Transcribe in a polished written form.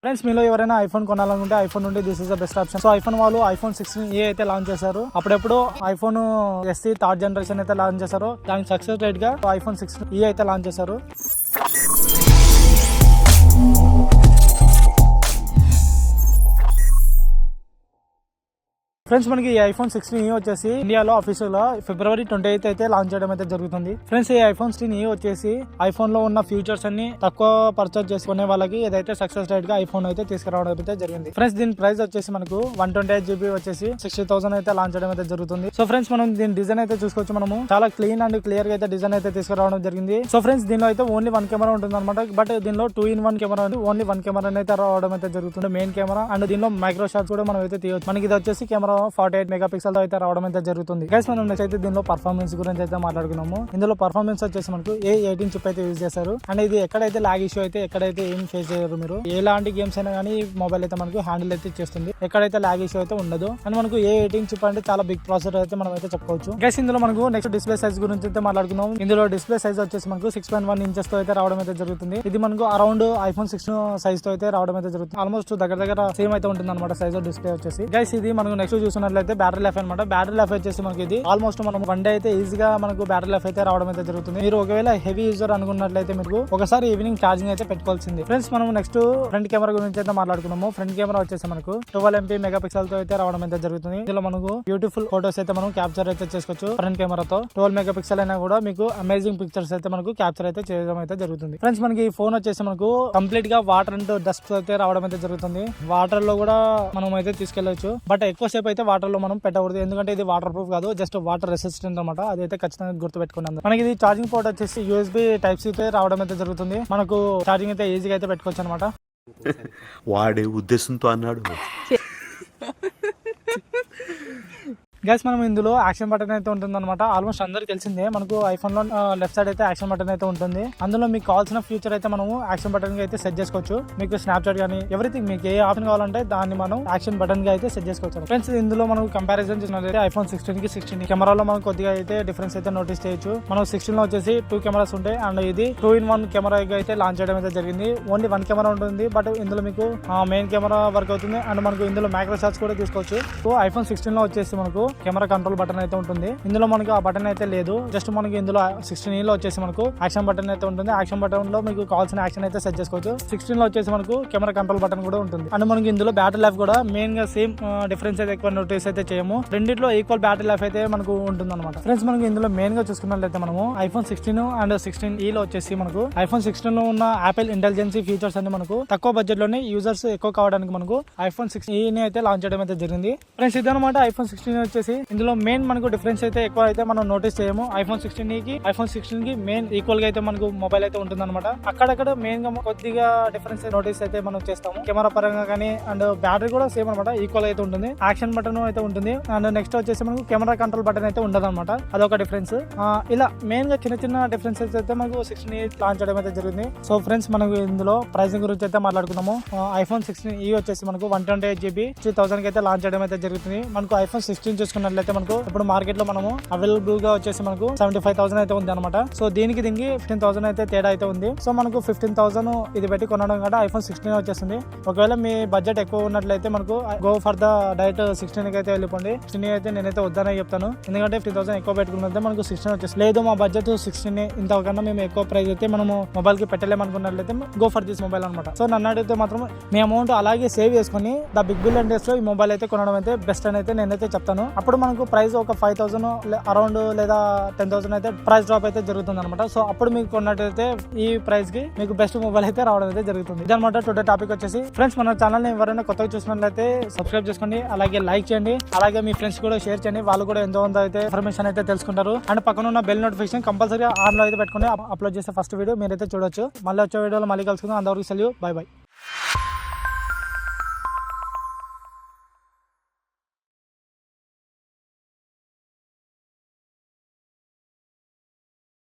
Friends మీలో ఎవరైనా iPhone కొనాలనుకుంటే iPhone నుండి this is the best option. So iPhone వాళ్ళు ఐఫోన్ 16 అయితే లాంచ్ చేశారు. అప్పుడెప్పుడు ఐఫోన్ SE థర్డ్ జనరేషన్ అయితే లాంచ్ చేశారు. దానికి సక్సెస్ రేట్ గా ఐఫోన్ 16 అయితే లాంచ్ చేశారు. ఫ్రెండ్స్ మనకి ఈ ఐఫోన్ 16 వచ్చేసి ఇండియాలో ఆఫీషియల్ గా February 28 అయితే లాంచ్ చేయడం అయితే జరుగుతుంది. ఫ్రెండ్స్ ఈ ఐఫోన్ 16 వచ్చేసి ఐఫోన్ లో ఉన్న ఫీచర్స్ అన్ని తక్కువ పర్చేస్ చేసుకునే వాళ్ళకి ఏదైతే సక్సెస్ రేట్ గా ఐఫోన్ అయితే తీసుకురావడం అయితే జరిగింది. ఫ్రెండ్స్ దీని ప్రైస్ వచ్చేసి మనకు 128GB వచ్చేసి 60,000 అయితే లాంచ్ చేయడం అయితే జరుగుతుంది. సో ఫ్రెండ్స్ మనం దీని డిజైన్ అయితే చూసుకోవచ్చు. మనము చాలా క్లీన్ అండ్ క్లియర్ గా అయితే డిజైన్ అయితే తీసుకురావడం జరిగింది. సో ఫ్రెండ్స్ దీనిలో అయితే ఓన్లీ 1 కెమెరా ఉంటుంది అనమాట. బట్ దీనిలో 2-in-1 కెమెరా ఓన్లీ 1 కెమెరా అయితే రావడం అయితే జరుగుతుంది. మెయిన్ కెమెరా అండ్ దీనిలో మైక్రో షాట్స్ కూడా మనం అయితే తీయవచ్చు. మనకి ఇది వచ్చేసి కెమెరా 48 మెగాపిక్సెల్ తో అయితే రావడం అయితే జరుగుతుంది. గైస్ మనం నెక్స్ట్ అయితే దీనిలో పర్ఫార్మెన్స్ గురించి అయితే మాట్లాడుకున్నాము. ఇందులో పర్ఫార్మెన్స్ వచ్చేసి మనకు A18 చిప్ అయితే యూజ్ చేశారు. అండ్ ఇది ఎక్కడైతే లాగ్ ఇష్యూ అయితే ఎక్కడైతే ఏం ఫేస్ చేయరు. మీరు ఎలాంటి గేమ్స్ అయినా కానీ మొబైల్ అయితే మనకు హ్యాండిల్ అయితే చేస్తుంది. ఎక్కడైతే లాగ్ ఇష్యూ అయితే ఉండదు. అండ్ మనకు A18 చిప్ అంటే చాలా బిగ్ ప్రాసెసర్ అయితే మనం అయితే చెప్పుకోవచ్చు. గైస్ ఇందులో మనకు నెక్స్ట్ డిస్ప్లే సైజ్ గురించి అయితే మాట్లాడుకున్నాం. ఇందులో డిస్ప్లే సైజ్ వచ్చేసి మనకు 6.1 ఇంచెస్ తో అయితే రావడం అయితే జరుగుతుంది. ఇది మనకు అరౌండ్ ఐఫోన్ 16 సైజ్ తో అయితే రావడం అయితే జరుగుతుంది. ఆల్మోస్ట్ దగ్గర సేమ్ అయితే ఉంటుంది అనమాట సైజ్ డిస్ప్లే వచ్చేసి. గైస్ ఇది మనకు నెక్స్ట్ చూసినట్లయితే బ్యాటరీ లైఫ్ అనమాట. బ్యాటరీ లైఫ్ వచ్చేసి మనకి ఇది ఆల్మోస్ట్ మనం 1 డే అయితే ఈజీగా మనకు బ్యాటరీ లైఫ్ అయితే రావడం అయితే జరుగుతుంది. మీరు ఒకవేళ హెవీ యూజర్ అనుకున్నట్లయితే మీకు ఒకసారి ఈవినింగ్ ఛార్జింగ్ అయితే పెట్టుకోవాల్సింది. ఫ్రెండ్స్ మనం నెక్స్ట్ ఫ్రంట్ కెమెరా గురించి అయితే మాట్లాడుకున్నాము. ఫ్రంట్ కెమెరా వచ్చేసి మనకు 12MP మెగాపిక్సెల్ తో అయితే రావడం అయితే జరుగుతుంది. ఇందులో మనకు బ్యూటిఫుల్ ఫోటోస్ అయితే మనం క్యాప్చర్ అయితే చేసుకోవచ్చు. ఫ్రంట్ కెమెరాతో 12 మెగాపిక్సెల్ అయినా కూడా మీకు అమేజింగ్ పిక్చర్స్ అయితే మనకు క్యాప్చర్ అయితే చేయడం అయితే జరుగుతుంది. ఫ్రెండ్స్ మనకి ఈ ఫోన్ వచ్చేసి మనకు కంప్లీట్ గా వాటర్ అండ్ డస్ట్ అయితే రావడం అయితే జరుగుతుంది. వాటర్ లో కూడా మనం అయితే తీసుకెళ్లొచ్చు. బట్ ఎక్కువసేపు అయితే వాటర్ లో మనం పెట్టకూడదు. ఎందుకంటే ఇది వాటర్ ప్రూఫ్ కాదు, జస్ట్ వాటర్ రెసిస్టెంట్ అనమాట. అదైతే ఖచ్చితంగా గుర్తుపెట్టుకున్నాం. మనకి ఇది ఛార్జింగ్ పోర్ట్ వచ్చేసి USB Type-C అయితే రావడం అయితే జరుగుతుంది. మనకు ఛార్జింగ్ అయితే ఈజీగా అయితే పెట్టుకోవచ్చు అనమాట. వాడే ఉద్దేశంతో అన్నాడు. గైస్ మనం ఇందులో యాక్షన్ బటన్ అయితే ఉంటుంది అనమాట. ఆల్మోస్ట్ అందరికి తెలిసిందే మనకు ఐఫోన్ లో లెఫ్ట్ సైడ్ అయితే యాక్షన్ బటన్ అయితే ఉంటుంది. అందులో మీకు కావాల్సిన ఫీచర్ అయితే మనము యాక్షన్ బటన్ గా అయితే సెట్ చేసుకోవచ్చు. మీకు స్నాప్చాట్ కానీ ఎవ్రీథింగ్ మీకు ఏ ఆప్షన్ కావాలంటే దాన్ని మనం యాక్షన్ బటన్ గా అయితే సెట్ చేసుకోవచ్చు. ఫ్రెండ్స్ ఇందులో మనం కంపారిజన్ చేసినట్లయితే ఐఫోన్ 16 కెమెరాలో మనం కొద్దిగా అయితే డిఫరెన్స్ అయితే నోటీస్ చేయొచ్చు. మనం 16 లో వచ్చేసి 2 కెమెరాస్ ఉంటాయి. అండ్ ఇది 2-in-1 కెమెరా అయితే లాంచ్ చేయడం అయితే జరిగింది. ఓన్లీ 1 కెమెరా ఉంటుంది. బట్ ఇందులో మీకు మెయిన్ కెమెరా వర్క్ అవుతుంది. అండ్ మనకు ఇందులో మైక్రో షాట్స్ కూడా తీసుకోవచ్చు. సో ఐఫోన్ 16 లో వచ్చేసి మనకు కెమెరా కంట్రోల్ బటన్ అయితే ఉంటుంది. ఇందులో మనకు ఆ బటన్ అయితే లేదు. జస్ట్ మనకి ఇందులో 16 లో వచ్చేసి మనకు యాక్షన్ బటన్ అయితే ఉంటుంది. యాక్షన్ బటన్ లో మీకు కావాల్సిన యాక్షన్ అయితే సెట్ చేసుకోవచ్చు. 16 లో వచ్చేసి మనకు కెమెరా కంట్రోల్ బటన్ కూడా ఉంటుంది. అండ్ మనకి ఇందులో బ్యాటరీ లైఫ్ కూడా మెయిన్ గా సేమ్ డిఫరెన్స్ అయితే ఎక్కువ నోటీస్ అయితే చేయము. రెండిట్లో ఈక్వల్ బ్యాటరీ లైఫ్ అయితే మనకు ఉంటుంది అనమాట. ఫ్రెండ్స్ మనకి ఇందులో మెయిన్ గా చూసుకున్నట్లయితే మనము ఐఫోన్ 16 అండ్ 16E లో వచ్చేసి మనకు ఐఫోన్ 16 లో ఉన్న యాపిల్ ఇంటెలిజెన్సీ ఫీచర్స్ అన్ని మనకు తక్కువ బడ్జెట్ లోనే యూజర్స్ ఎక్కువ కావడానికి మనకు ఐఫోన్ 16E ని అయితే లాంచ్ చేయడం అయితే జరిగింది. ఫ్రెండ్స్ ఇదనమాట ఐఫోన్ 16 వచ్చేసి. ఇందులో మెయిన్ మనకు డిఫరెన్స్ అయితే ఎక్కువ అయితే మనం నోటీస్ చేయము. ఐఫోన్ 16 కి ఐఫోన్ 16 కి మెయిన్ ఈక్వల్ గా అయితే మనకు మొబైల్ అయితే ఉంటుంది అనమాట. అక్కడక్కడ మెయిన్ గా కొద్దిగా డిఫరెన్స్ నోటీస్ అయితే మనం చేస్తాము. కెమెరా పరంగా కానీ అండ్ బ్యాటరీ కూడా సేమ్ అనమాట. ఈక్వల్ అయితే ఉంటుంది. యాక్షన్ బటన్ అయితే ఉంటుంది. అండ్ నెక్స్ట్ వచ్చేసి మనకు కెమెరా కంట్రోల్ బటన్ అయితే ఉండదు అనమాట. అదొక డిఫరెన్స్. ఇలా మెయిన్ గా చిన్న డిఫరెన్సెస్ అయితే మనకు 16E లాంచ్ చేయడం అయితే జరిగింది. సో ఫ్రెండ్స్ మనకు ఇందులో ప్రైసింగ్ గురించి అయితే మాట్లాడుకున్నాము. ఐఫోన్ 16E వచ్చేసి మనకు 128GB 60,000 కి అయితే లాంచ్ చేయడం అయితే జరుగుతుంది. మనకు ఐఫోన్ 16 చూసుకున్నట్లయితే మనకు ఇప్పుడు మార్కెట్ లో మనము అవైలబుల్ గా వచ్చేసి మనకు 75,000 అయితే ఉంది అనమాట. సో దీనికి 15,000 అయితే తేడా అయితే ఉంది. సో మనకు 15,000 ఇది పెట్టి కొనడం కంటే ఐఫోన్ 16 వచ్చేస్తుంది. ఒకవేళ మీ బడ్జెట్ ఎక్కువ ఉన్నట్లయితే మనకు గో ఫర్ ద డైరెక్ట్ 16 అయితే వెళ్ళిపోండి. 16 అయితే నేనైతే వద్దనే చెప్తాను. ఎందుకంటే 15,000 ఎక్కువ పెట్టుకున్నట్లయితే మనకు 16 వచ్చేస్తుంది. లేదు మా బడ్జెట్ 16 ఇంతకన్నా మేము ఎక్కువ ప్రైస్ అయితే మనము మొబైల్ కి పెట్టలేము అనుకున్నట్లయితే గో ఫర్ దిస్ మొబైల్ అనమాట. సో నన్ను అడిగితే మాత్రం మీ అమౌంట్ అలాగే సేవ్ చేసుకుని ద బిగ్ బిలియన్ డేస్ లో ఈ మొబైల్ అయితే కొనడం అయితే బెస్ట్ అని అయితే నేనైతే చెప్తాను. అప్పుడు మనకు ప్రైస్ ఒక 5,000 అరౌండ్ లేదా 10,000 అయితే ప్రైస్ డ్రాప్ అయితే జరుగుతుంది అనమాట. సో అప్పుడు మీకు కొన్నట్టయితే ఈ ప్రైస్ కి మీకు బెస్ట్ మొబైల్ అయితే రావడం అయితే జరుగుతుంది. ఇదనమాట టుడే టాపిక్ వచ్చేసి. ఫ్రెండ్స్ మన ఛానల్ ని ఎవరైనా కొత్తగా చూసినట్లయితే సబ్స్క్రైబ్ చేసుకోండి. అలాగే లైక్ చేయండి. అలాగే మీ ఫ్రెండ్స్ కూడా షేర్ చేయండి. వాళ్ళు కూడా ఎంతో అయితే ఇన్ఫర్మేషన్ అయితే తెలుసుకుంటారు. అండ్ పక్కన ఉన్న బెల్ నోటిఫికేషన్ కంపల్సరీ ఆన్ లో అయితే పెట్టుకుని అప్లోడ్ చేసే ఫస్ట్ వీడియో మీరైతే చూడొచ్చు. మళ్ళీ వచ్చే వీడియోలో మళ్ళీ కలుసుకుందాం. అంతవరకు సెలవు. By by.